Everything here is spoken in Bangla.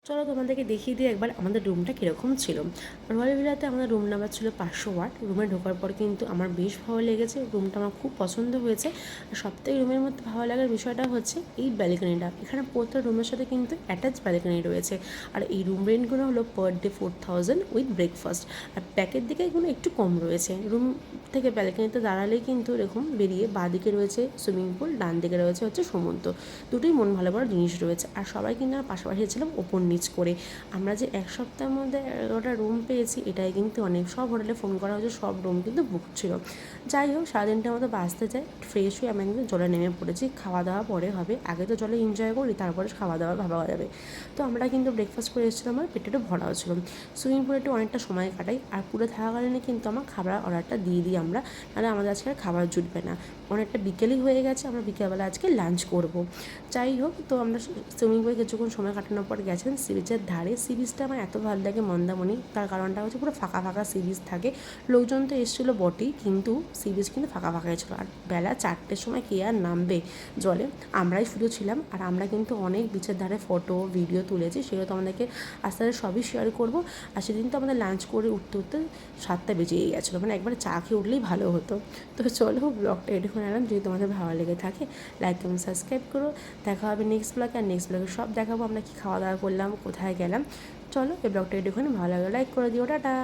চলো তোমাদেরকে দেখিয়ে দিই একবার আমাদের রুমটা কীরকম ছিল। রয়্যাল ভিলাতে আমাদের রুম নাম্বার ছিল 500 ওয়াট। রুমে ঢোকার পর কিন্তু আমার বেশ ভালো লেগেছে, রুমটা আমার খুব পছন্দ হয়েছে। আর সবথেকে রুমের মধ্যে ভালো লাগার বিষয়টা হচ্ছে এই ব্যালকনিটা। এখানে প্রত্যেক রুমের সাথে কিন্তু অ্যাটাচ ব্যালকনি রয়েছে। আর এই রুম রেন্টগুলো হলো পার ডে 4000 উইথ ব্রেকফাস্ট। আর প্যাকের দিকে এগুলো একটু কম রয়েছে। রুম থেকে ব্যালকনিতে দাঁড়ালেই কিন্তু এরকম বেরিয়ে বাঁদিকে রয়েছে সুইমিং পুল, ডান দিকে রয়েছে হচ্ছে সমুদ্র। দুটোই মন ভালো করার জিনিস রয়েছে। আর সবাই কিন্তু আমরা পাশাপাশি ছিলাম ওপর নিচ করে। আমরা যে এক সপ্তাহের মধ্যে 11টা রুম পেয়েছি এটাই কিন্তু অনেক। সব হোটেলে ফোন করা হয়েছে, সব রুম কিন্তু বুক ছিল। যাই হোক, সারাদিনটার মতো বাঁচতে চাই। ফ্রেশ হয়ে আমি কিন্তু জলে নেমে পড়েছি। খাওয়া দাওয়া পরে হবে, আগে তো জলে এনজয় করি, তারপরে খাওয়া দাওয়া ভাবা যাবে। তো আমরা কিন্তু ব্রেকফাস্ট করে এসেছিলাম, আমার পেটে একটু ভরাও ছিল। সুইমিং পুলে একটু অনেকটা সময় কাটাই। আর পুরে থাকাকালীনে কিন্তু আমার খাবার অর্ডারটা দিয়ে দিই আমরা, নাহলে আমাদের আজকে আর খাবার জুটবে না। অনেকটা বিকেলই হয়ে গেছে, আমরা বিকেলবেলা আজকে লাঞ্চ করব। যাই হোক, তো আমরা সুইমিং পুলে কিছুক্ষণ সময় কাটানোর পর গেছেন সি বিচের ধারে। সি বিচটা আমার এত ভালো লাগে মন্দারমণি, তার কারণটা হচ্ছে পুরো ফাঁকা ফাঁকা সি বিচ থাকে। লোকজন তো এসেছিলো বটেই, কিন্তু সি বিচ কিন্তু ফাঁকা ফাঁকাই ছিল। আর বেলা 4টের সময় কে আর নামবে জলে, আমরাই শুধু ছিলাম। আর আমরা কিন্তু অনেক বিচের ধারে ফটো ভিডিও তুলেছি, সেগুলো তো আমাদেরকে আস্তে আস্তে সবই শেয়ার করবো। আর সেদিন তো আমাদের লাঞ্চ করে উঠতে উঠতে 7টা বেজেই গেছিলো, মানে একবার চা খেয়ে উঠলেই ভালো হতো। তো চলো, ব্লগটা এটুকুন এলাম। যদি তোমাদের ভালো লেগে থাকে লাইক কমেন্ট সাবস্ক্রাইব করো। দেখা হবে নেক্সট ব্লগে। আর নেক্সট ব্লগে সব দেখাবো আমরা কি খাওয়া দাওয়া করলাম, কোথায় গেলাম। চলো, এই ব্লগটা এটুকুনি, ভালো লাগলে লাইক করে দিও। টাটা।